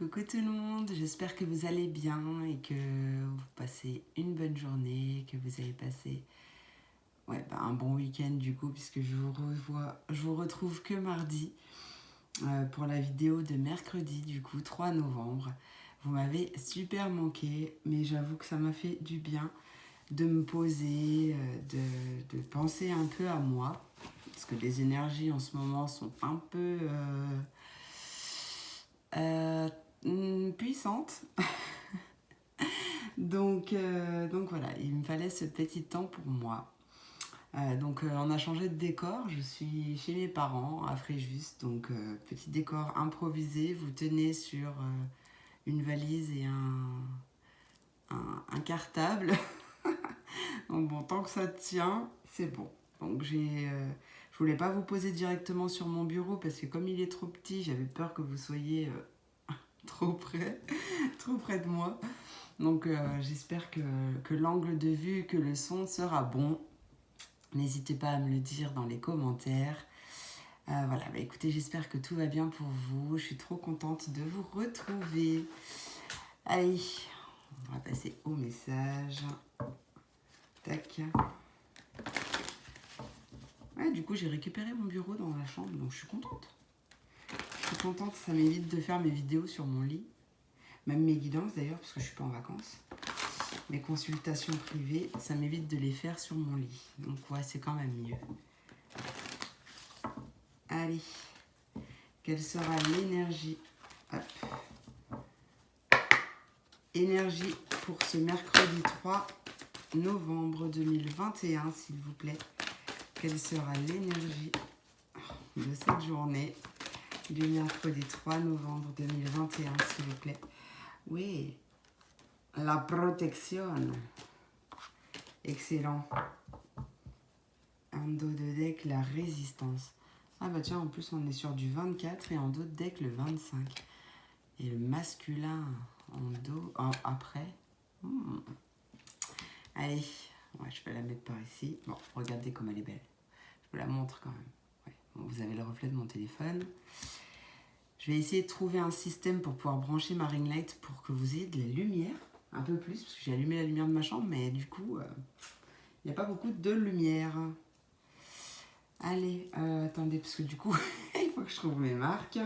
Coucou tout le monde, j'espère que vous allez bien et que vous passez une bonne journée, que vous avez passé un bon week-end du coup, puisque je vous retrouve que mardi pour la vidéo de mercredi du coup, 3 novembre. Vous m'avez super manqué, mais j'avoue que ça m'a fait du bien de me poser, de penser un peu à moi, parce que les énergies en ce moment sont un peu puissantes. Donc voilà, il me fallait ce petit temps pour moi. On a changé de décor, je suis chez mes parents à Fréjus, petit décor improvisé, vous tenez sur une valise et un cartable. Donc bon, tant que ça tient, c'est bon. Je voulais pas vous poser directement sur mon bureau parce que comme il est trop petit, j'avais peur que vous soyez trop près de moi. J'espère que l'angle de vue, que le son sera bon. N'hésitez pas à me le dire dans les commentaires. Écoutez, j'espère que tout va bien pour vous. Je suis trop contente de vous retrouver. Allez, on va passer au message. Tac. Ouais, du coup, j'ai récupéré mon bureau dans la chambre, donc je suis contente. Ça m'évite de faire mes vidéos sur mon lit. Même mes guidances d'ailleurs, parce que je suis pas en vacances. Mes consultations privées, ça m'évite de les faire sur mon lit. Donc ouais, c'est quand même mieux. Allez, quelle sera l'énergie Énergie pour ce mercredi 3 novembre 2021, s'il vous plaît. Quelle sera l'énergie de cette journée du mercredi 3 novembre 2021, s'il vous plaît. Oui, la protection. Excellent. En dos de deck, la résistance. Ah bah tiens, en plus on est sur du 24 et en dos de deck le 25. Et le masculin en dos, après. Allez, ouais, je peux la mettre par ici. Bon, regardez comme elle est belle. Je vous la montre quand même. Ouais. Bon, vous avez le reflet de mon téléphone. Je vais essayer de trouver un système pour pouvoir brancher ma ring light pour que vous ayez de la lumière. Un peu plus, parce que j'ai allumé la lumière de ma chambre, mais du coup, il n'y a pas beaucoup de lumière. Allez, attendez, parce que du coup, il faut que je trouve mes marques.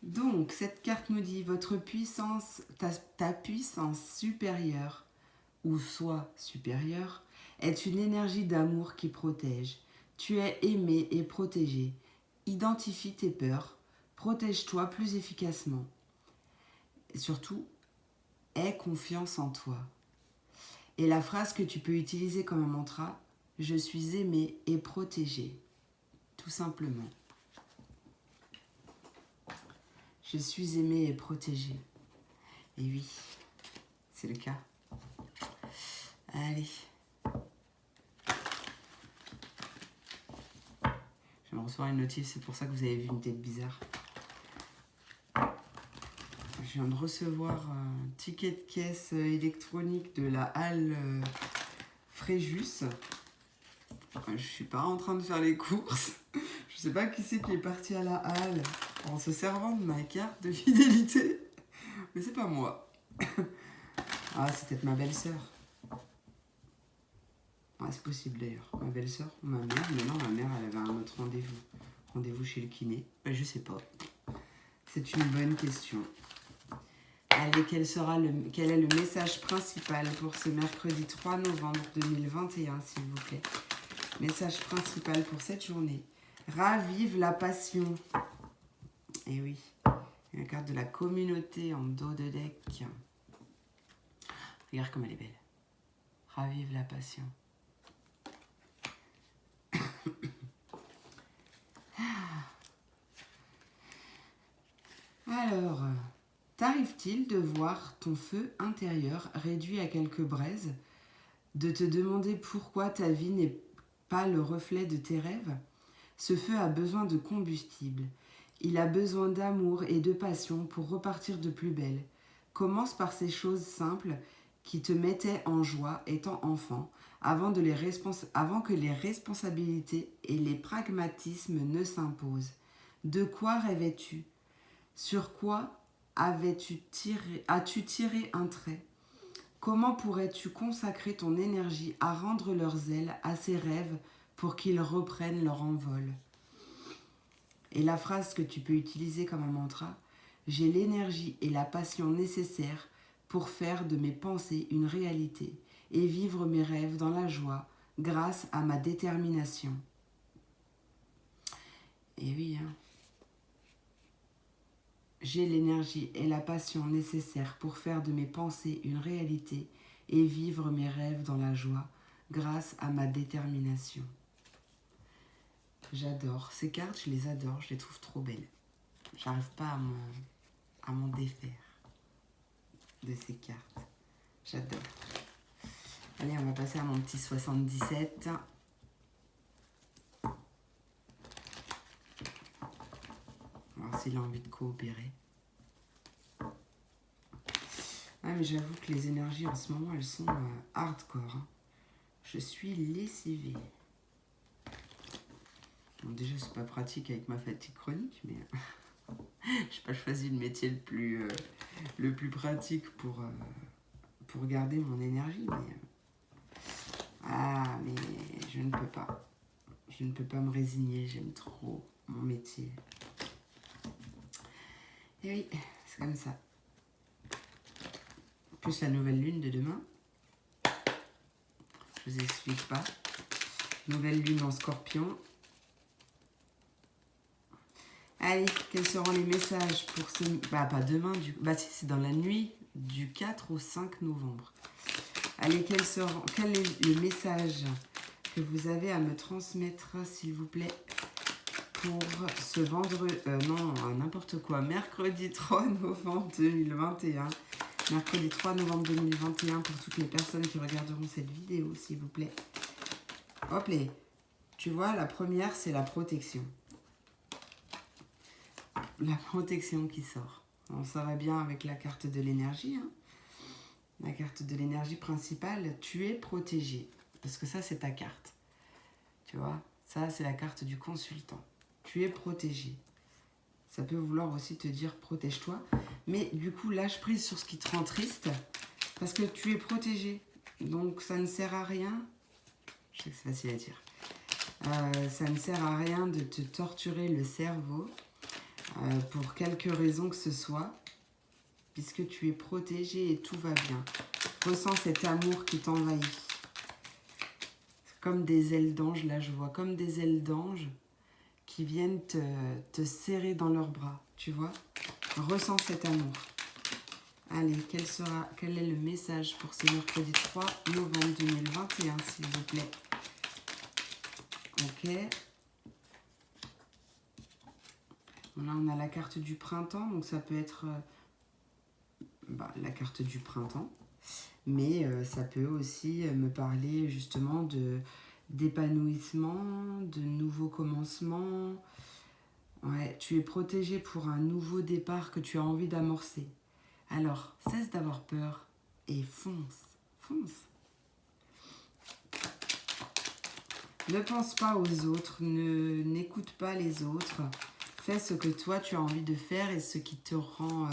Donc, cette carte nous dit votre puissance, ta puissance supérieure, ou soit supérieure, est une énergie d'amour qui protège. Tu es aimé et protégé. Identifie tes peurs, protège-toi plus efficacement. Et surtout, aie confiance en toi. Et la phrase que tu peux utiliser comme un mantra, je suis aimé et protégé. Tout simplement. Je suis aimé et protégé. Et oui, c'est le cas. Allez. Je viens de recevoir une notif, c'est pour ça que vous avez vu une tête bizarre. Je viens de recevoir un ticket de caisse électronique de la halle Fréjus. Je suis pas en train de faire les courses. Je sais pas qui c'est qui est parti à la halle en se servant de ma carte de fidélité. Mais c'est pas moi. Ah, c'est peut-être ma belle-sœur. Ah, c'est possible d'ailleurs. Ma belle-sœur ou ma mère. Mais non, ma mère, elle avait un autre rendez-vous. Rendez-vous chez le kiné. Je sais pas. C'est une bonne question. Allez, quel est le message principal pour ce mercredi 3 novembre 2021, s'il vous plaît? Message principal pour cette journée. Ravive la passion. Et oui, la carte de la communauté en dos de deck. Regarde comme elle est belle. Ravive la passion. Alors, t'arrive-t-il de voir ton feu intérieur réduit à quelques braises, de te demander pourquoi ta vie n'est pas le reflet de tes rêves? Ce feu a besoin de combustible. Il a besoin d'amour et de passion pour repartir de plus belle. Commence par ces choses simples qui te mettaient en joie étant enfant, avant que les responsabilités et les pragmatismes ne s'imposent. De quoi rêvais-tu? Sur quoi as-tu tiré un trait? Comment pourrais-tu consacrer ton énergie à rendre leurs ailes à ces rêves pour qu'ils reprennent leur envol? Et la phrase que tu peux utiliser comme un mantra: j'ai l'énergie et la passion nécessaires pour faire de mes pensées une réalité et vivre mes rêves dans la joie grâce à ma détermination. Et oui, hein. J'ai l'énergie et la passion nécessaires pour faire de mes pensées une réalité et vivre mes rêves dans la joie grâce à ma détermination. J'adore. Ces cartes, je les adore, je les trouve trop belles. J'arrive pas à m'en défaire de ces cartes. J'adore. Allez, on va passer à mon petit 77. Alors s'il a envie de coopérer. Ah mais j'avoue que les énergies en ce moment, elles sont hardcore. Hein. Je suis lessivée. Bon, déjà, c'est pas pratique avec ma fatigue chronique, mais je n'ai pas choisi le métier le plus pratique pour garder mon énergie. Mais je ne peux pas. Je ne peux pas me résigner, j'aime trop mon métier. Et oui, c'est comme ça. Plus la nouvelle lune de demain. Je vous explique pas. Nouvelle lune en Scorpion. Allez, quels seront les messages pour ce... Bah, pas demain, c'est dans la nuit du 4 au 5 novembre. Allez, quel est le message que vous avez à me transmettre, s'il vous plaît, pour ce vendredi... n'importe quoi. Mercredi 3 novembre 2021. Mercredi 3 novembre 2021 pour toutes les personnes qui regarderont cette vidéo, s'il vous plaît. Hop là. Tu vois, la première, c'est la protection. La protection qui sort. Bon, ça va bien avec la carte de l'énergie. Hein. La carte de l'énergie principale, tu es protégé. Parce que ça, c'est ta carte. Tu vois, ça, c'est la carte du consultant. Tu es protégé. Ça peut vouloir aussi te dire protège-toi. Mais du coup, lâche prise sur ce qui te rend triste. Parce que tu es protégé. Donc, ça ne sert à rien. Je sais que c'est facile à dire. Ça ne sert à rien de te torturer le cerveau. Pour quelque raison que ce soit, puisque tu es protégé et tout va bien. Ressens cet amour qui t'envahit. Comme des ailes d'ange, là je vois, comme des ailes d'ange qui viennent te serrer dans leurs bras, tu vois. Ressens cet amour. Allez, quel est le message pour ce mercredi 3 novembre 2021, s'il vous plaît? Ok. Là, on a la carte du printemps, donc ça peut être la carte du printemps. Mais ça peut aussi me parler justement d'épanouissement, de nouveaux commencements. Ouais, tu es protégé pour un nouveau départ que tu as envie d'amorcer. Alors, cesse d'avoir peur et fonce, fonce. Ne pense pas aux autres, n'écoute pas les autres. Fais ce que toi tu as envie de faire et ce qui te rend,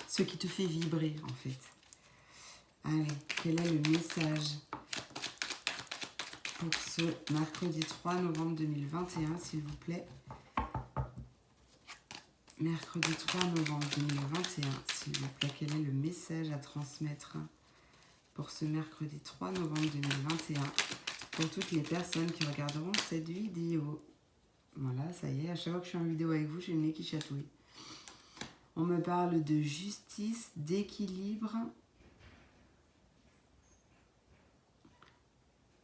ce qui te fait vibrer en fait. Allez, quel est le message pour ce mercredi 3 novembre 2021, s'il vous plaît? Mercredi 3 novembre 2021, s'il vous plaît, quel est le message à transmettre pour ce mercredi 3 novembre 2021 pour toutes les personnes qui regarderont cette vidéo? Voilà, ça y est, à chaque fois que je suis en vidéo avec vous, j'ai le nez qui chatouille. On me parle de justice, d'équilibre.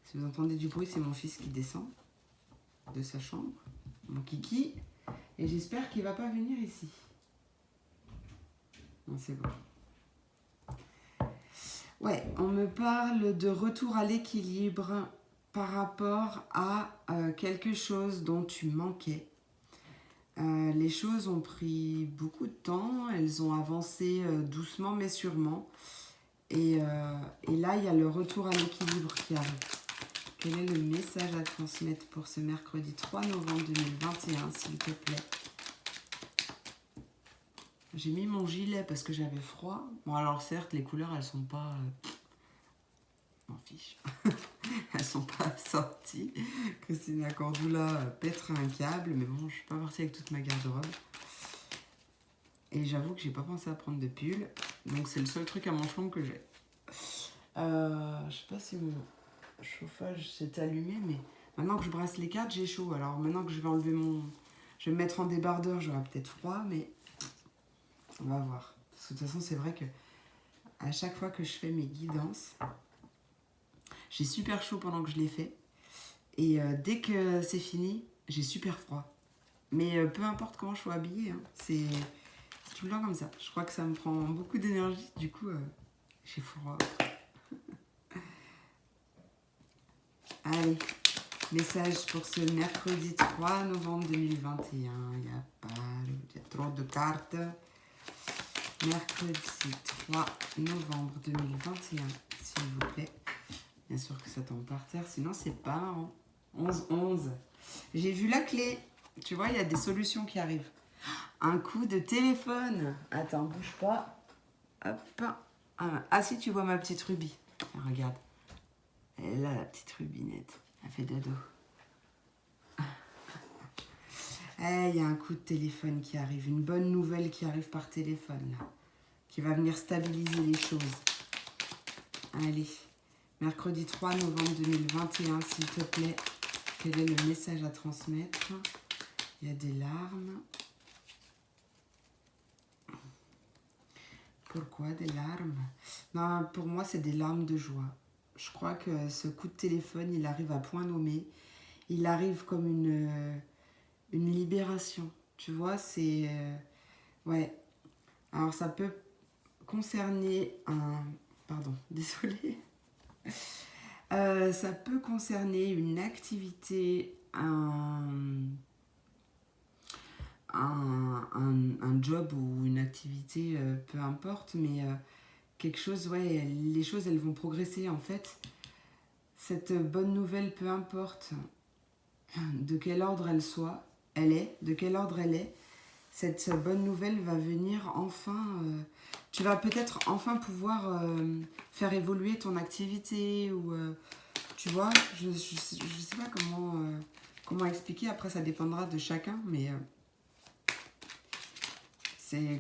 Si vous entendez du bruit, c'est mon fils qui descend de sa chambre, mon kiki. Et j'espère qu'il ne va pas venir ici. Non, c'est bon. Ouais, on me parle de retour à l'équilibre par rapport à quelque chose dont tu manquais. Les choses ont pris beaucoup de temps, elles ont avancé doucement mais sûrement. Et là, il y a le retour à l'équilibre qui arrive. Quel est le message à transmettre pour ce mercredi 3 novembre 2021, s'il te plaît? J'ai mis mon gilet parce que j'avais froid. Bon, alors certes, les couleurs, elles sont pas... m'en fiche. Elles sont pas sorties. Christina Cordula pèterait un câble. Mais bon, je suis pas partie avec toute ma garde-robe. Et j'avoue que j'ai pas pensé à prendre de pull. Donc c'est le seul truc à manches longues que j'ai. Je sais pas si mon chauffage s'est allumé, mais maintenant que je brasse les cartes, j'ai chaud. Alors maintenant que je vais enlever mon... Je vais me mettre en débardeur, j'aurai peut-être froid, mais on va voir. Parce que de toute façon, c'est vrai que à chaque fois que je fais mes guidances, j'ai super chaud pendant que je les fais. Et dès que c'est fini, j'ai super froid. Mais peu importe comment je sois habillée, hein, c'est tout le temps comme ça. Je crois que ça me prend beaucoup d'énergie, du coup, j'ai froid. Allez, message pour ce mercredi 3 novembre 2021. Il y a trop de cartes. Mercredi 3 novembre 2021, s'il vous plaît. Bien sûr que ça tombe par terre, sinon c'est pas marrant. 11-11. J'ai vu la clé. Tu vois, il y a des solutions qui arrivent. Un coup de téléphone. Attends, bouge pas. Hop. Ah si, tu vois ma petite rubis. Regarde. Elle est là, la petite rubinette. Elle fait dodo. Il y a un coup de téléphone qui arrive. Une bonne nouvelle qui arrive par téléphone, là. Qui va venir stabiliser les choses. Allez. Mercredi 3 novembre 2021, s'il te plaît. Quel est le message à transmettre? Il y a des larmes. Pourquoi des larmes? Non, pour moi, c'est des larmes de joie. Je crois que ce coup de téléphone, il arrive à point nommé. Il arrive comme une libération. Tu vois, c'est... ouais. Alors, ça peut concerner un... Pardon, désolée. Ça peut concerner une activité, un job ou une activité, peu importe, mais quelque chose, ouais, les choses, elles vont progresser en fait. Cette bonne nouvelle, peu importe de quel ordre de quel ordre elle est, cette bonne nouvelle va venir enfin, tu vas peut-être enfin pouvoir faire évoluer ton activité ou, tu vois, je sais pas comment expliquer, après ça dépendra de chacun, mais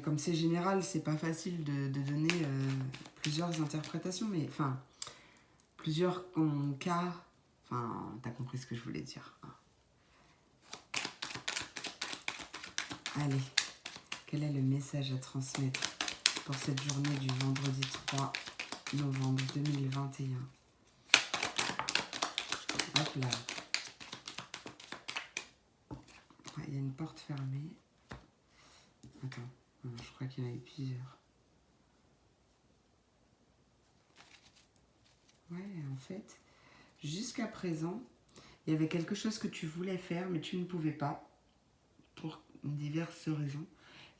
comme c'est général, c'est pas facile de donner plusieurs interprétations, mais enfin, plusieurs cas, enfin, t'as compris ce que je voulais dire. Allez, quel est le message à transmettre pour cette journée du vendredi 3 novembre 2021? Hop là. Il y a une porte fermée. Attends, je crois qu'il y en a eu plusieurs. Ouais, en fait, jusqu'à présent, il y avait quelque chose que tu voulais faire, mais tu ne pouvais pas, pour diverses raisons.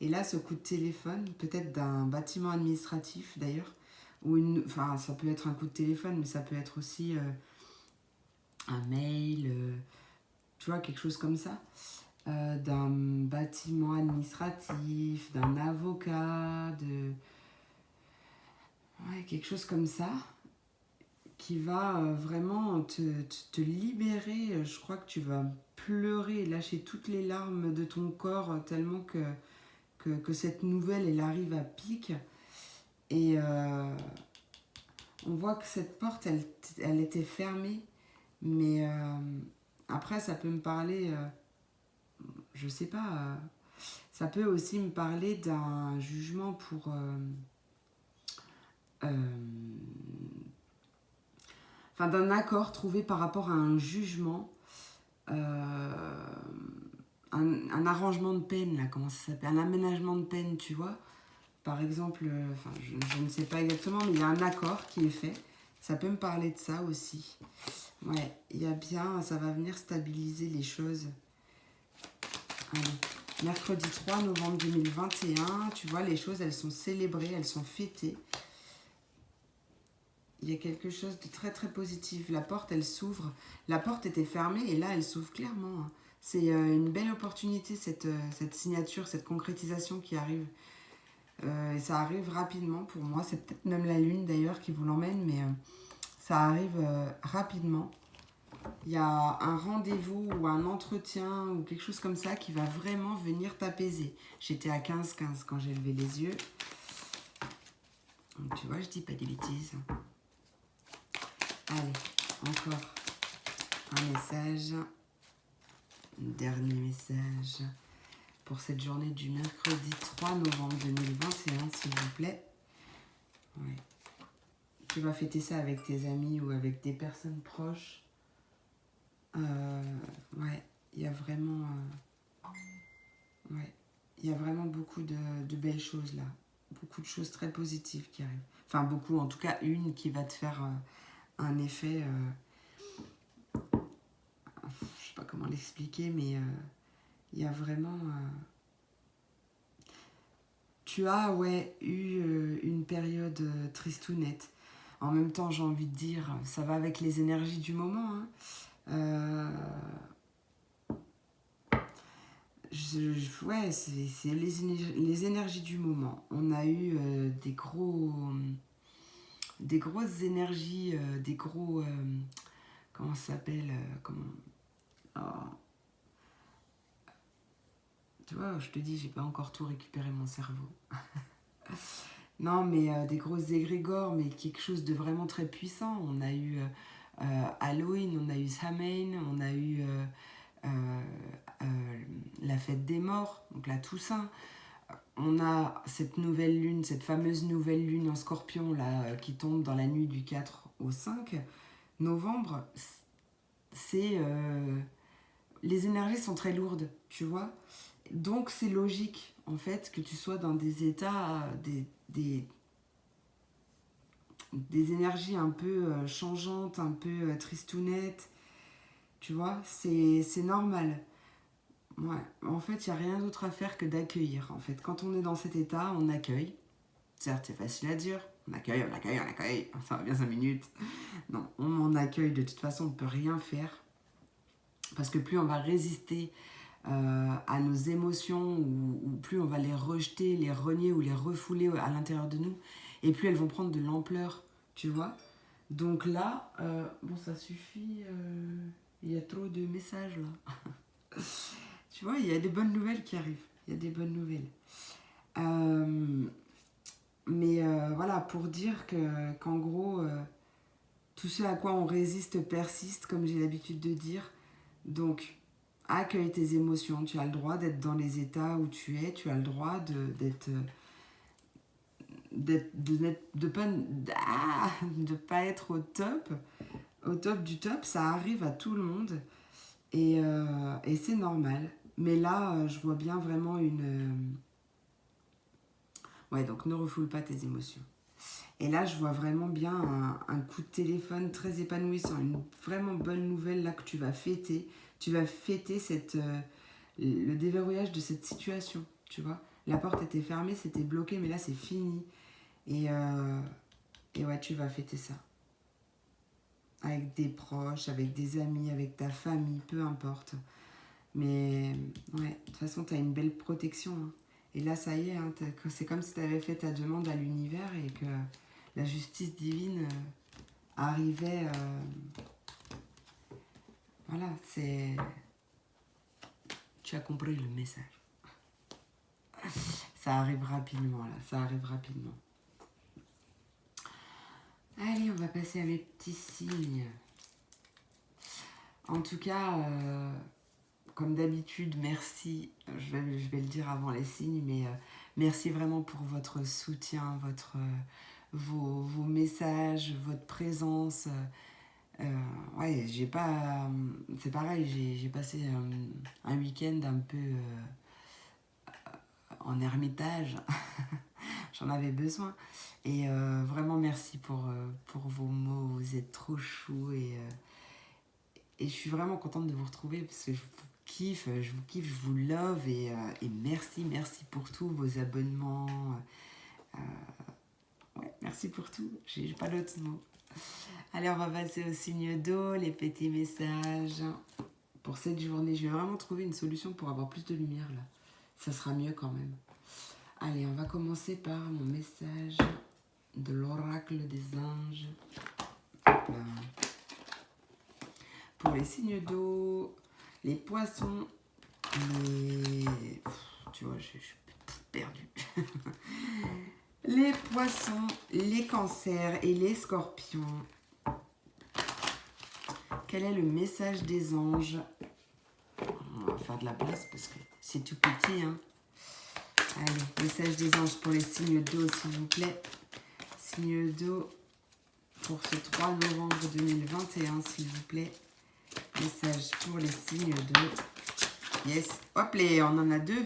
Et là, ce coup de téléphone, peut-être d'un bâtiment administratif d'ailleurs, ou enfin, ça peut être un coup de téléphone, mais ça peut être aussi un mail, tu vois, quelque chose comme ça, d'un bâtiment administratif, d'un avocat, ouais, quelque chose comme ça, qui va vraiment te libérer. Je crois que tu vas pleurer, lâcher toutes les larmes de ton corps, tellement que cette nouvelle, elle arrive à pic. Et on voit que cette porte, elle était fermée. Mais après, ça peut me parler, je sais pas, ça peut aussi me parler d'un jugement pour... enfin, d'un accord trouvé par rapport à un jugement, un arrangement de peine, là, comment ça s'appelle? Un aménagement de peine, tu vois. Par exemple, enfin, je ne sais pas exactement, mais il y a un accord qui est fait. Ça peut me parler de ça aussi. Ouais, il y a bien, ça va venir stabiliser les choses. Allez, mercredi 3 novembre 2021, tu vois, les choses, elles sont célébrées, elles sont fêtées. Il y a quelque chose de très très positif. La porte, elle s'ouvre. La porte était fermée et là, elle s'ouvre clairement. C'est une belle opportunité, cette signature, cette concrétisation qui arrive. Et ça arrive rapidement pour moi. C'est peut-être même la lune d'ailleurs qui vous l'emmène, mais ça arrive rapidement. Il y a un rendez-vous ou un entretien ou quelque chose comme ça qui va vraiment venir t'apaiser. J'étais à 15-15 quand j'ai levé les yeux. Donc, tu vois, je dis pas des bêtises. Allez, encore un message. Un dernier message pour cette journée du mercredi 3 novembre 2021, s'il vous plaît. Ouais. Tu vas fêter ça avec tes amis ou avec des personnes proches. Ouais, il y a vraiment... ouais, il y a vraiment beaucoup de belles choses là. Beaucoup de choses très positives qui arrivent. Enfin, beaucoup, en tout cas, une qui va te faire un effet... je sais pas comment l'expliquer, mais il y a vraiment... tu as, ouais, eu une période tristounette. En même temps, j'ai envie de dire, ça va avec les énergies du moment. Hein. Ouais, c'est les énergies du moment. On a eu des grosses énergies, des gros... comment ça s'appelle oh. Tu vois, je te dis, j'ai pas encore tout récupéré mon cerveau. Non, mais des grosses égrégores, mais quelque chose de vraiment très puissant. On a eu Halloween, on a eu Samhain, on a eu la fête des morts, donc la Toussaint. On a cette nouvelle lune, cette fameuse nouvelle lune en Scorpion là, qui tombe dans la nuit du 4 au 5 novembre. C'est les énergies sont très lourdes, tu vois. Donc c'est logique en fait que tu sois dans des états, des énergies un peu changeantes, un peu tristounettes, tu vois. C'est normal. Ouais. En fait, il n'y a rien d'autre à faire que d'accueillir. En fait, quand on est dans cet état, on accueille. Certes, c'est facile à dire. On accueille, on accueille, on accueille. Ça va bien 5 minutes. Non, on en accueille. De toute façon, on ne peut rien faire. Parce que plus on va résister à nos émotions, ou plus on va les rejeter, les renier ou les refouler à l'intérieur de nous, et plus elles vont prendre de l'ampleur, tu vois. Donc là, bon, ça suffit. Il y a trop de messages là. Tu vois, il y a des bonnes nouvelles qui arrivent. Il y a des bonnes nouvelles. Mais voilà, pour dire qu'en gros, tout ce à quoi on résiste persiste, comme j'ai l'habitude de dire. Donc, accueille tes émotions. Tu as le droit d'être dans les états où tu es. Tu as le droit de pas être au top du top. Ça arrive à tout le monde. Et c'est normal. Mais là, je vois bien vraiment une... ouais, donc ne refoule pas tes émotions. Et là, je vois vraiment bien un coup de téléphone très épanouissant. Une vraiment bonne nouvelle là que tu vas fêter. Tu vas fêter le déverrouillage de cette situation, tu vois. La porte était fermée, c'était bloqué, mais là, c'est fini. Et ouais, tu vas fêter ça. Avec des proches, avec des amis, avec ta famille, peu importe. Mais ouais, de toute façon, tu as une belle protection. Hein. Et là, ça y est, hein, c'est comme si tu avais fait ta demande à l'univers et que la justice divine arrivait... voilà, c'est... Tu as compris le message. Ça arrive rapidement, là. Ça arrive rapidement. Allez, on va passer à mes petits signes. En tout cas... comme d'habitude, merci, je vais le dire avant les signes, mais merci vraiment pour votre soutien, vos messages, votre présence. Ouais, j'ai pas... c'est pareil, j'ai passé un week-end un peu en ermitage. J'en avais besoin. Et vraiment merci pour vos mots, vous êtes trop chou et je suis vraiment contente de vous retrouver parce que je vous kiffe, je vous love et merci pour tout, vos abonnements. Ouais, merci pour tout, j'ai pas d'autres mots. Allez, on va passer au signe d'eau, les petits messages. Pour cette journée, je vais vraiment trouver une solution pour avoir plus de lumière là. Ça sera mieux quand même. Allez, on va commencer par mon message de l'oracle des anges. Hop là. Pour les signes d'eau, les poissons, les... Tu vois, je suis perdue. Les poissons, les cancers et les scorpions. Quel est le message des anges? On va faire de la place parce que c'est tout petit, hein. Allez, message des anges pour les signes d'eau, s'il vous plaît. Signes d'eau pour ce 3 novembre 2021, s'il vous plaît. Message pour les signes d'eau. Yes. Hop, on en a deux.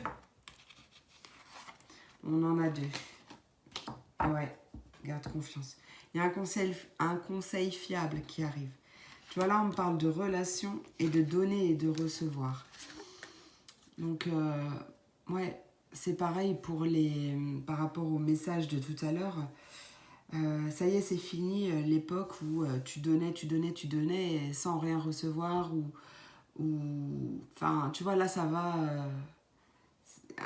On en a deux. Ouais, garde confiance. Il y a un conseil fiable qui arrive. Tu vois, là, on me parle de relation et de donner et de recevoir. Donc, ouais, c'est pareil pour par rapport au message de tout à l'heure. Ça y est, c'est fini l'époque où tu donnais et sans rien recevoir. Enfin, tu vois, là, ça va...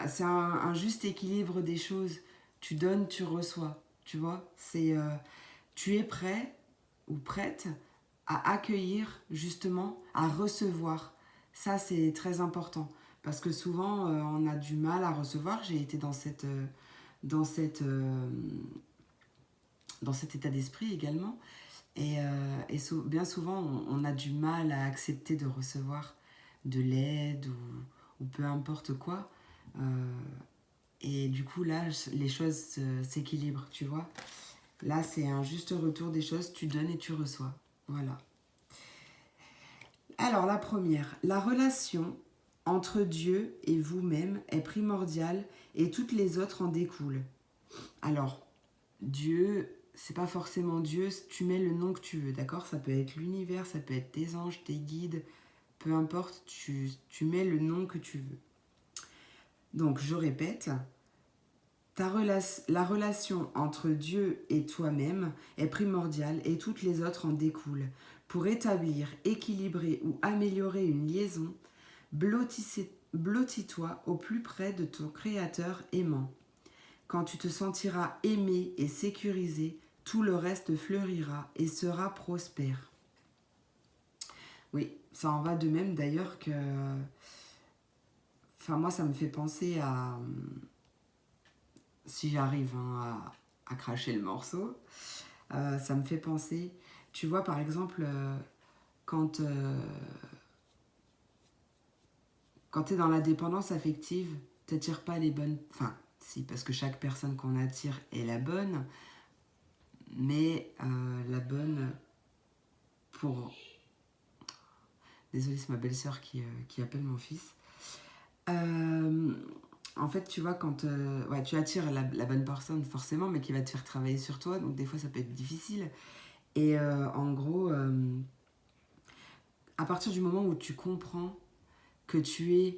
c'est un juste équilibre des choses. Tu donnes, tu reçois. Tu vois, c'est... tu es prêt ou prête à accueillir, justement, à recevoir. Ça, c'est très important. Parce que souvent, on a du mal à recevoir. J'ai été dans cet état d'esprit également. Et bien souvent, on a du mal à accepter de recevoir de l'aide ou peu importe quoi. Et du coup, là, les choses s'équilibrent, tu vois. Là, c'est un juste retour des choses. Tu donnes et tu reçois. Voilà. Alors, la première. La relation entre Dieu et vous-même est primordiale et toutes les autres en découlent. Alors, Dieu, c'est pas forcément Dieu, tu mets le nom que tu veux, d'accord? Ça peut être l'univers, ça peut être tes anges, tes guides, peu importe, tu mets le nom que tu veux. Donc, je répète, la relation entre Dieu et toi-même est primordiale et toutes les autres en découlent. Pour établir, équilibrer ou améliorer une liaison, blottis-toi au plus près de ton Créateur aimant. Quand tu te sentiras aimé et sécurisé, tout le reste fleurira et sera prospère. Oui, ça en va de même d'ailleurs que... Enfin, moi, ça me fait penser à... Si j'arrive à cracher le morceau, ça me fait penser... Tu vois, par exemple, quand tu es dans la dépendance affective, tu n'attires pas les bonnes... Enfin, si, parce que chaque personne qu'on attire est la bonne, mais la bonne pour... Désolée, c'est ma belle-sœur qui appelle mon fils. En fait, tu vois, quand ouais, tu attires la bonne personne, forcément, mais qui va te faire travailler sur toi, donc des fois, ça peut être difficile. Et en gros, à partir du moment où tu comprends que tu es...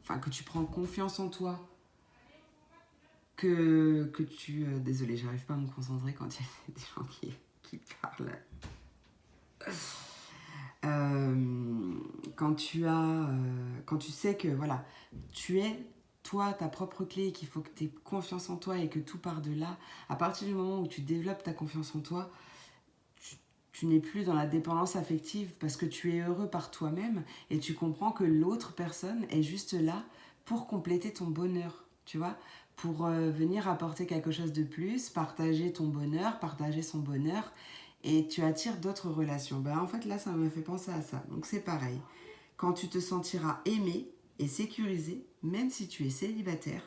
Enfin, que tu prends confiance en toi, que tu... désolée, j'arrive pas à me concentrer quand il y a des gens qui parlent. Quand tu sais que voilà, tu es toi ta propre clé, qu'il faut que tu aies confiance en toi et que tout part de là, à partir du moment où tu développes ta confiance en toi, tu n'es plus dans la dépendance affective parce que tu es heureux par toi-même et tu comprends que l'autre personne est juste là pour compléter ton bonheur, tu vois, pour venir apporter quelque chose de plus, partager ton bonheur, partager son bonheur. Et tu attires d'autres relations. Ben, en fait, là, ça me fait penser à ça. Donc, c'est pareil. Quand tu te sentiras aimé et sécurisé, même si tu es célibataire,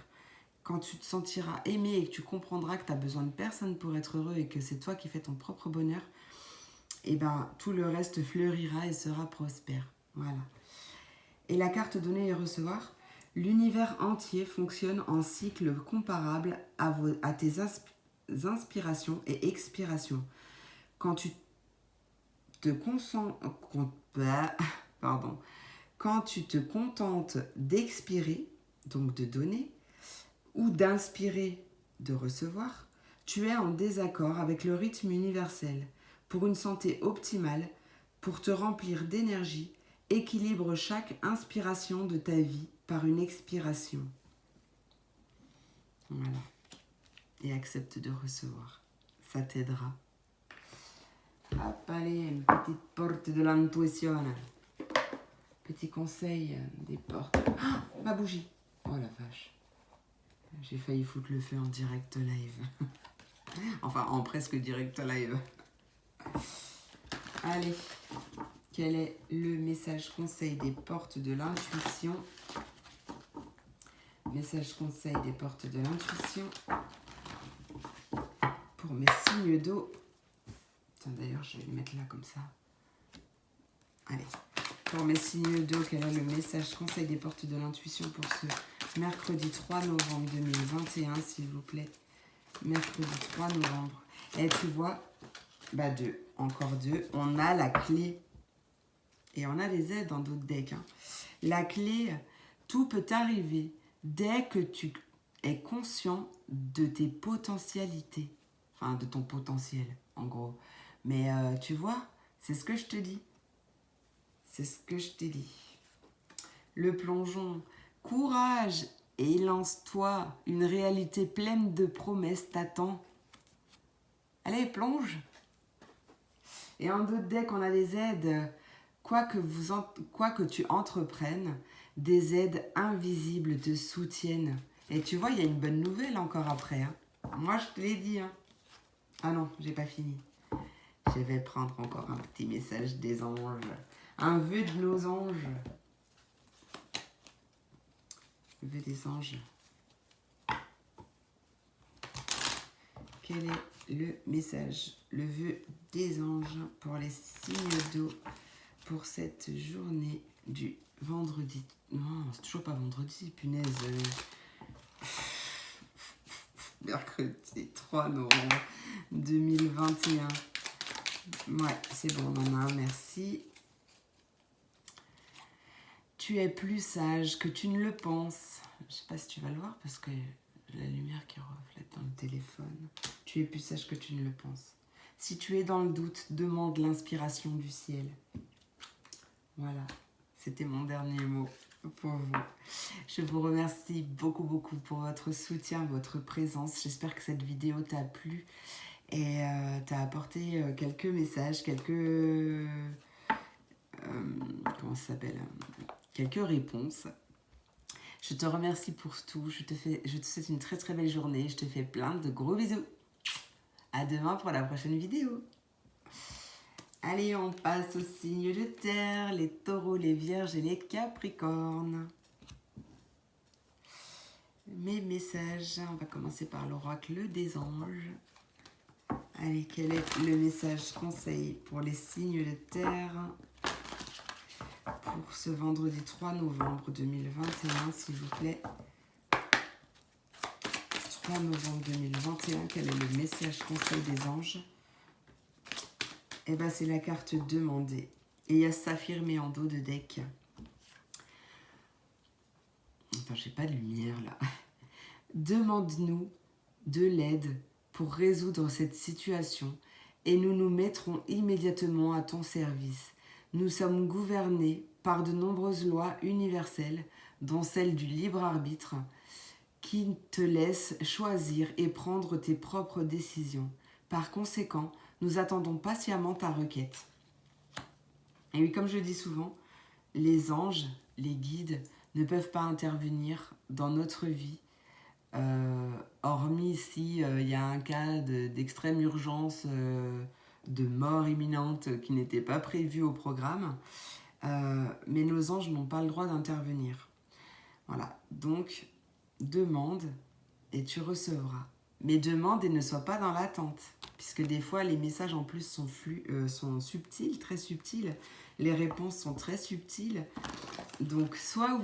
quand tu te sentiras aimé et que tu comprendras que tu as besoin de personne pour être heureux et que c'est toi qui fais ton propre bonheur, et ben, tout le reste fleurira et sera prospère. Voilà. Et la carte donner et recevoir, l'univers entier fonctionne en cycle comparable à tes inspirations et expirations. Quand tu te quand tu te contentes d'expirer, donc de donner, ou d'inspirer, de recevoir, tu es en désaccord avec le rythme universel. Pour une santé optimale, pour te remplir d'énergie, équilibre chaque inspiration de ta vie par une expiration. Voilà. Et accepte de recevoir. Ça t'aidera. Hop, allez, une petite porte de l'intuition. Petit conseil des portes. Ah, ma bougie. Oh la vache. J'ai failli foutre le feu en direct live. Enfin, en presque direct live. Allez. Quel est le message conseil des portes de l'intuition? Message conseil des portes de l'intuition pour mes signes d'eau. Tiens, d'ailleurs, je vais le mettre là comme ça. Allez. Pour mes signes d'eau, quel est le message conseil des portes de l'intuition pour ce mercredi 3 novembre 2021, s'il vous plaît? Mercredi 3 novembre. Et tu vois, bah encore deux. On a la clé. Et on a des aides dans d'autres decks. Hein. La clé, tout peut arriver dès que tu es conscient de tes potentialités. Enfin, de ton potentiel, en gros. Mais tu vois, c'est ce que je te dis. C'est ce que je t'ai dit. Le plongeon, courage et lance-toi. Une réalité pleine de promesses t'attend. Allez, plonge. Et en d'autres decks, on a des aides. Quoi que tu entreprennes, des aides invisibles te soutiennent. Et tu vois, il y a une bonne nouvelle encore après. Hein. Moi, je te l'ai dit. Hein. Ah non, j'ai pas fini. Je vais prendre encore un petit message des anges. Un vœu de nos anges. Vœu des anges. Quel est le message, le vœu des anges pour les signes d'eau pour cette journée du vendredi? Non, c'est toujours pas vendredi, punaise. Mercredi 3 novembre 2021. Ouais, c'est bon, on en a un, merci. Tu es plus sage que tu ne le penses. Je sais pas si tu vas le voir parce que la lumière qui reflète dans le téléphone. Tu es plus sage que tu ne le penses. Si tu es dans le doute, demande l'inspiration du ciel. Voilà, c'était mon dernier mot pour vous. Je vous remercie beaucoup, beaucoup pour votre soutien, votre présence. J'espère que cette vidéo t'a plu et t'a apporté quelques messages, quelques... comment ça s'appelle, quelques réponses. Je te remercie pour tout. Je te souhaite une très très belle journée. Je te fais plein de gros bisous. À demain pour la prochaine vidéo. Allez, on passe aux signes de terre, les taureaux, les vierges et les capricornes. Mes messages, on va commencer par l'oracle des anges. Allez, quel est le message conseil pour les signes de terre pour ce vendredi 3 novembre 2021, s'il vous plaît? 3 novembre 2021, quel est le message conseil des anges? Eh bien, c'est la carte demandée. Et il y a s'affirmer en dos de deck. Attends, j'ai pas de lumière là. Demande-nous de l'aide pour résoudre cette situation et nous nous mettrons immédiatement à ton service. Nous sommes gouvernés par de nombreuses lois universelles, dont celle du libre arbitre, qui te laisse choisir et prendre tes propres décisions. Par conséquent, nous attendons patiemment ta requête. Et oui, comme je dis souvent, les anges, les guides, ne peuvent pas intervenir dans notre vie, hormis si y a un cas d'extrême urgence, de mort imminente qui n'était pas prévu au programme. Mais nos anges n'ont pas le droit d'intervenir. Voilà, donc demande et tu recevras. Mais demande et ne sois pas dans l'attente, puisque des fois les messages en plus sont subtils, très subtils. Les réponses sont très subtiles. Donc sois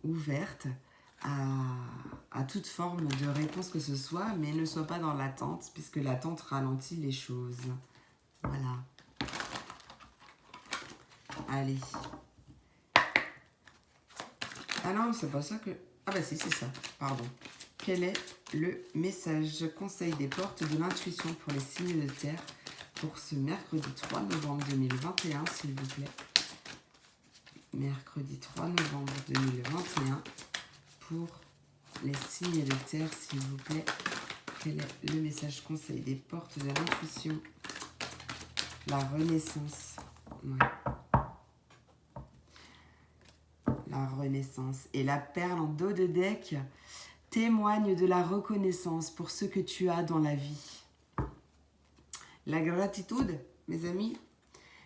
ouverte à toute forme de réponse que ce soit, mais ne sois pas dans l'attente, puisque l'attente ralentit les choses. Voilà. Allez. Ah non, c'est pas ça que... Ah bah si, c'est ça. Pardon. Quel est le message conseil des portes de l'intuition pour les signes de terre pour ce mercredi 3 novembre 2021, s'il vous plaît? Mercredi 3 novembre 2021 pour les signes de terre, s'il vous plaît. Quel est le message conseil des portes de l'intuition? La renaissance. Ouais. La renaissance. Et la perle en dos de deck témoigne de la reconnaissance pour ce que tu as dans la vie. La gratitude, mes amis,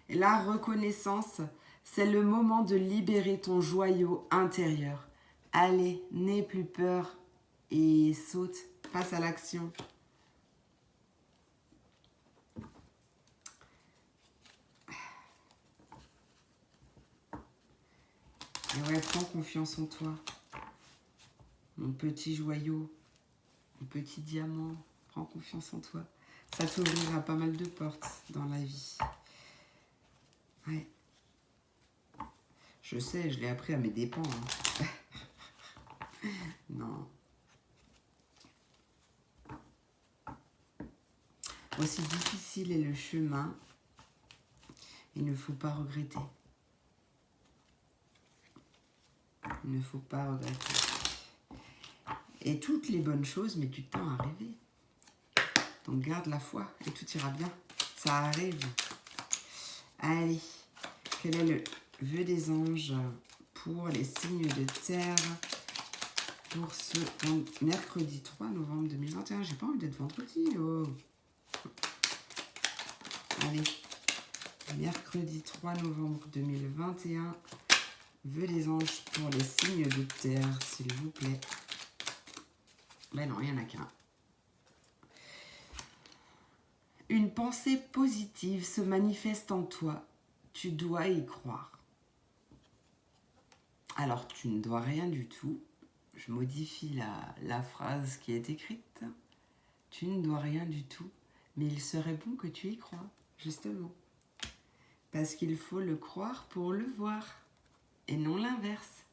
et la reconnaissance, c'est le moment de libérer ton joyau intérieur. Allez, n'aie plus peur et saute, passe à l'action. Et ouais, prends confiance en toi. Mon petit joyau, mon petit diamant, prends confiance en toi. Ça t'ouvrira pas mal de portes dans la vie. Ouais. Je sais, je l'ai appris à mes dépens. Hein. Non. Aussi difficile est le chemin, il ne faut pas regretter. Il ne faut pas regretter. Et toutes les bonnes choses mettent du temps à arriver. Donc garde la foi et tout ira bien. Ça arrive. Allez, quel est le vœu des anges pour les signes de terre pour ce mercredi 3 novembre 2021? J'ai pas envie d'être vendredi. Oh. Allez, mercredi 3 novembre 2021. Vœu des anges pour les signes de terre, s'il vous plaît. Ben non, il n'y en a qu'un. Une pensée positive se manifeste en toi. Tu dois y croire. Alors, tu ne dois rien du tout. Je modifie la phrase qui est écrite. Tu ne dois rien du tout, mais il serait bon que tu y crois, justement. Parce qu'il faut le croire pour le voir, et non l'inverse.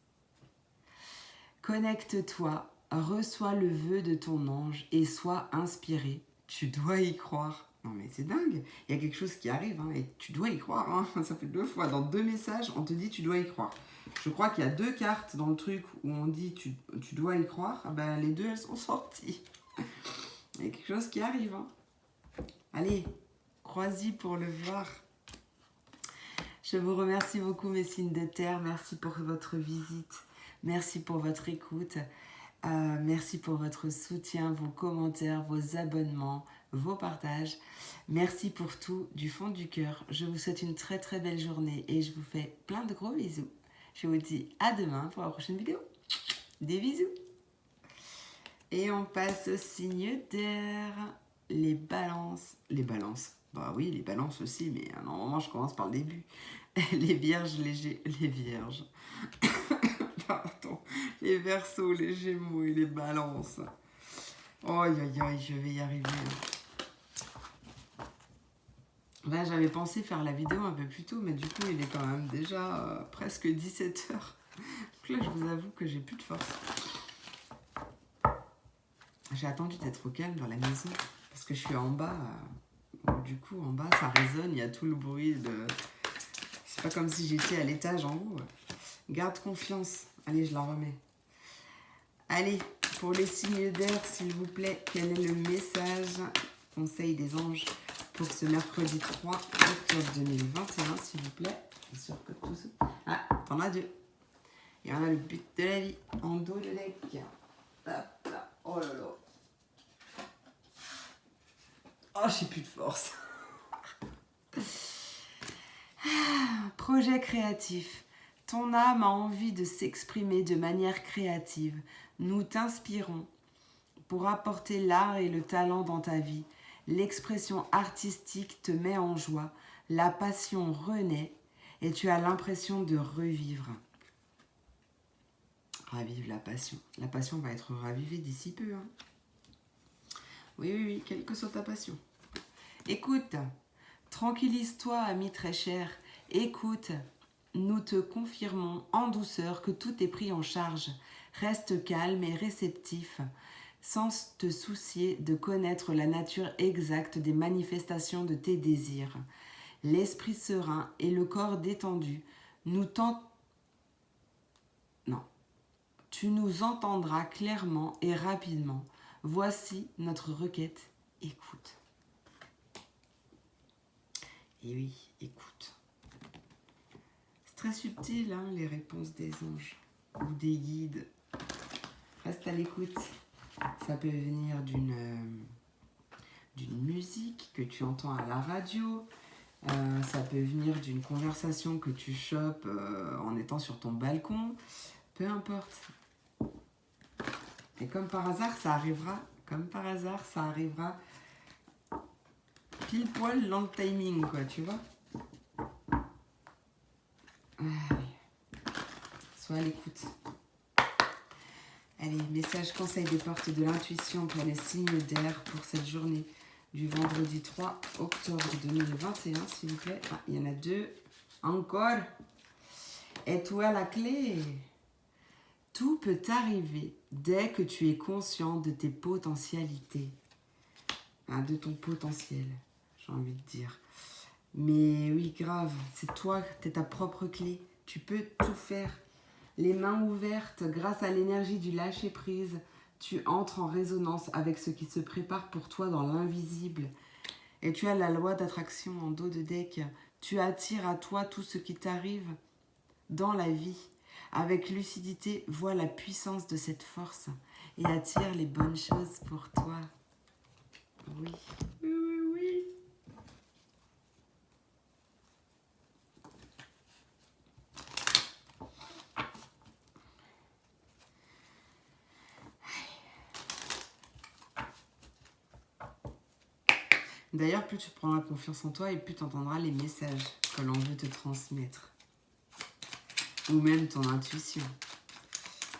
Connecte-toi, reçois le vœu de ton ange et sois inspiré. Tu dois y croire. Non mais c'est dingue, il y a quelque chose qui arrive, hein, et tu dois y croire, hein. Ça fait 2 fois, dans 2 messages, on te dit tu dois y croire. Je crois qu'il y a 2 cartes dans le truc où on dit tu dois y croire, ah ben, les 2 elles sont sorties. Il y a quelque chose qui arrive. Hein. Allez, crois-y pour le voir. Je vous remercie beaucoup mes signes de terre, merci pour votre visite, merci pour votre écoute, merci pour votre soutien, vos commentaires, vos abonnements, vos partages. Merci pour tout du fond du cœur. Je vous souhaite une très très belle journée et je vous fais plein de gros bisous. Je vous dis à demain pour la prochaine vidéo. Des bisous. Et on passe aux signes d'air. Les balances. Les balances. Bah oui, les balances aussi, mais normalement je commence par le début. Les vierges, les vierges. Pardon. Les verseaux, les gémeaux et les balances. Aïe aïe aïe, je vais y arriver. Là, j'avais pensé faire la vidéo un peu plus tôt, mais du coup, il est quand même déjà presque 17h. Donc là, je vous avoue que j'ai plus de force. J'ai attendu d'être au calme dans la maison, parce que je suis en bas. Du coup, en bas, ça résonne, il y a tout le bruit de... C'est pas comme si j'étais à l'étage en haut. Garde confiance. Allez, je la remets. Allez, pour les signes d'air, s'il vous plaît, quel est le message conseil des anges pour ce mercredi 3 octobre 2021, s'il vous plaît. Bien sûr que tout ça... Ah, t'en as 2. Et on a le but de la vie en dos de deck. Hop là. Oh là là. Oh, j'ai plus de force. Projet créatif. Ton âme a envie de s'exprimer de manière créative. Nous t'inspirons pour apporter l'art et le talent dans ta vie. L'expression artistique te met en joie. La passion renaît et tu as l'impression de revivre. Ravive la passion. La passion va être ravivée d'ici peu. Hein. Oui, oui, oui, quelle que soit ta passion. Écoute, tranquillise-toi, ami très cher. Écoute, nous te confirmons en douceur que tout est pris en charge. Reste calme et réceptif, sans te soucier de connaître la nature exacte des manifestations de tes désirs. L'esprit serein et le corps détendu, tu nous entendras clairement et rapidement. Voici notre requête. Écoute. Et oui, écoute. C'est très subtil, hein, les réponses des anges ou des guides. Reste à l'écoute. Ça peut venir d'une musique que tu entends à la radio. Ça peut venir d'une conversation que tu chopes en étant sur ton balcon. Peu importe. Et comme par hasard, ça arrivera. Comme par hasard, ça arrivera pile poil dans le timing, quoi, tu vois. Sois à l'écoute. Allez, message conseil des portes de l'intuition pour les signes d'air pour cette journée du vendredi 3 octobre 2021, s'il vous plaît. Ah, il y en a 2. Encore. Et toi la clé. Tout peut arriver dès que tu es conscient de tes potentialités. Hein, de ton potentiel, j'ai envie de dire. Mais oui, grave, c'est toi, t'es ta propre clé. Tu peux tout faire. Les mains ouvertes, grâce à l'énergie du lâcher-prise, tu entres en résonance avec ce qui se prépare pour toi dans l'invisible. Et tu as la loi d'attraction en dos de deck. Tu attires à toi tout ce qui t'arrive dans la vie. Avec lucidité, vois la puissance de cette force et attire les bonnes choses pour toi. Oui, oui, oui, oui. D'ailleurs, plus tu prendras confiance en toi et plus tu entendras les messages que l'on veut te transmettre. Ou même ton intuition.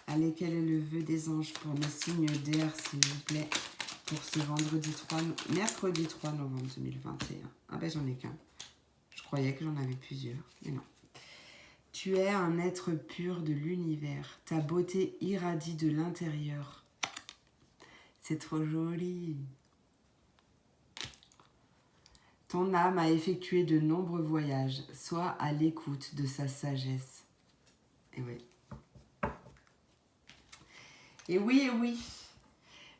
Allez, quel est le vœu des anges pour nos signes d'air, s'il vous plaît, pour ce mercredi 3 novembre 2021. Ah ben, j'en ai qu'un. Je croyais que j'en avais plusieurs, mais non. Tu es un être pur de l'univers. Ta beauté irradie de l'intérieur. C'est trop joli. Ton âme a effectué de nombreux voyages. Sois à l'écoute de sa sagesse. Et oui. Et oui, et oui.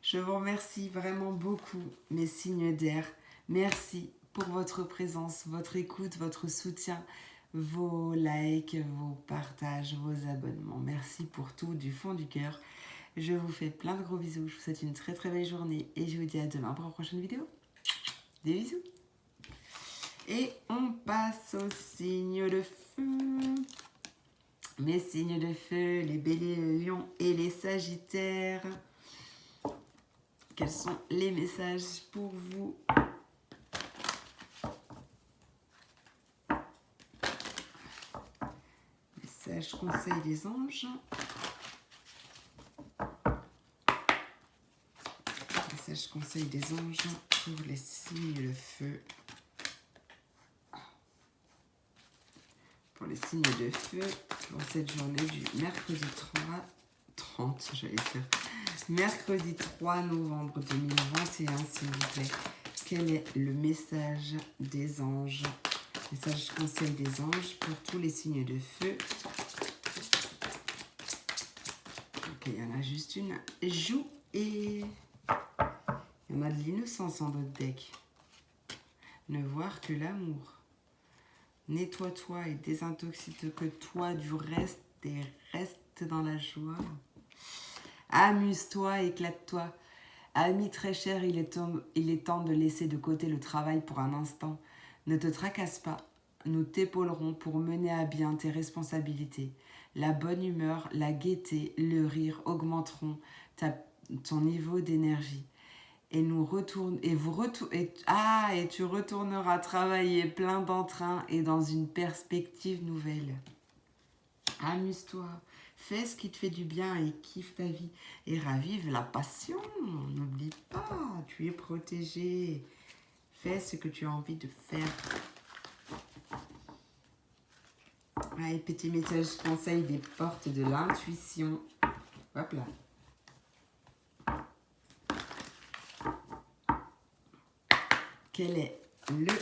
Je vous remercie vraiment beaucoup, mes signes d'air. Merci pour votre présence, votre écoute, votre soutien, vos likes, vos partages, vos abonnements. Merci pour tout du fond du cœur. Je vous fais plein de gros bisous. Je vous souhaite une très très belle journée et je vous dis à demain pour une prochaine vidéo. Des bisous. Et on passe aux signes de feu. Mes signes de feu, les béliers, les lions et les sagittaires. Quels sont les messages pour vous? Messages conseils des anges. Messages conseils des anges pour les signes de feu. Pour les signes de feu, pour cette journée du mercredi 30, j'allais dire. Mercredi 3 novembre 2021, s'il vous plaît. Quel est le message des anges? Message conseil des anges pour tous les signes de feu. Ok, il y en a juste une. Joue et... Il y en a de l'innocence en votre deck. Ne voir que l'amour. Nettoie-toi et désintoxique-toi du reste et reste dans la joie. Amuse-toi, éclate-toi. Ami très cher, il est temps de laisser de côté le travail pour un instant. Ne te tracasse pas. Nous t'épaulerons pour mener à bien tes responsabilités. La bonne humeur, la gaieté, le rire augmenteront ton niveau d'énergie. Et tu retourneras travailler plein d'entrain et dans une perspective nouvelle. Amuse-toi, fais ce qui te fait du bien et kiffe ta vie. Et ravive la passion, n'oublie pas, tu es protégé. Fais ce que tu as envie de faire. Allez, petit message conseil des portes de l'intuition. Hop là. Quel est le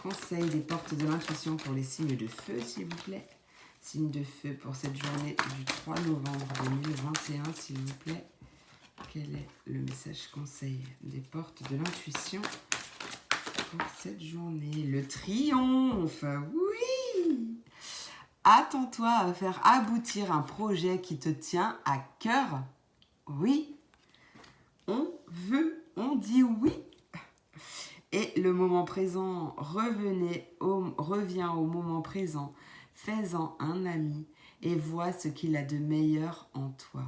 conseil des portes de l'intuition pour les signes de feu, s'il vous plaît? Signe de feu pour cette journée du 3 novembre 2021. 2021, s'il vous plaît. Quel est le message conseil des portes de l'intuition pour cette journée? Le triomphe, oui! Attends-toi à faire aboutir un projet qui te tient à cœur. Oui, on dit oui. Et le moment présent, revient au moment présent, fais-en un ami et vois ce qu'il a de meilleur en toi.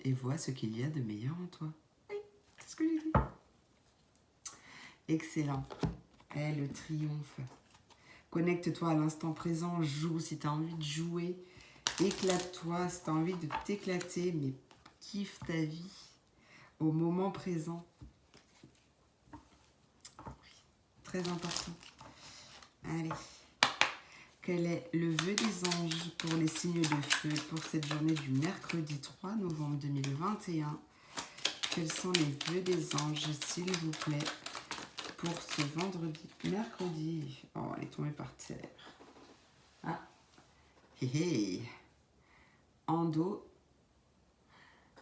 Et vois ce qu'il y a de meilleur en toi. Oui, c'est ce que j'ai dit. Excellent. Eh, le triomphe. Connecte-toi à l'instant présent, joue si tu as envie de jouer. Éclate-toi si tu as envie de t'éclater, mais kiffe ta vie au moment présent. Très important. Allez. Quel est le vœu des anges pour les signes de feu pour cette journée du mercredi 3 novembre 2021? Quels sont les vœux des anges, s'il vous plaît, pour ce mercredi? Oh, elle est tombée par terre. Ah. Hé hé. En dos,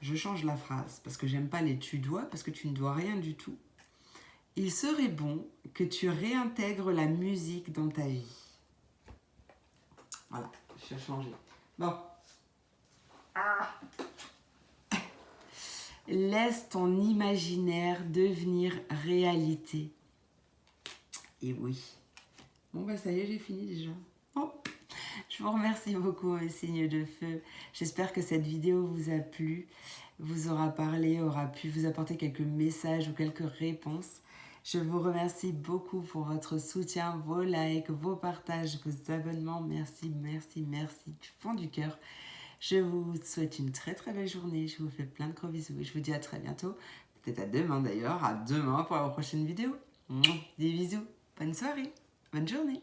je change la phrase parce que j'aime pas les tu dois, parce que tu ne dois rien du tout. Il serait bon que tu réintègres la musique dans ta vie. Voilà, je vais changer. Bon. Ah. Laisse ton imaginaire devenir réalité. Et oui. Bon, bah ça y est, j'ai fini déjà. Oh. Je vous remercie beaucoup, mes signes de feu. J'espère que cette vidéo vous a plu, vous aura parlé, aura pu vous apporter quelques messages ou quelques réponses. Je vous remercie beaucoup pour votre soutien, vos likes, vos partages, vos abonnements. Merci, merci, merci du fond du cœur. Je vous souhaite une très très belle journée. Je vous fais plein de gros bisous et je vous dis à très bientôt. Peut-être à demain d'ailleurs, à demain pour la prochaine vidéo. Des bisous, bonne soirée, bonne journée.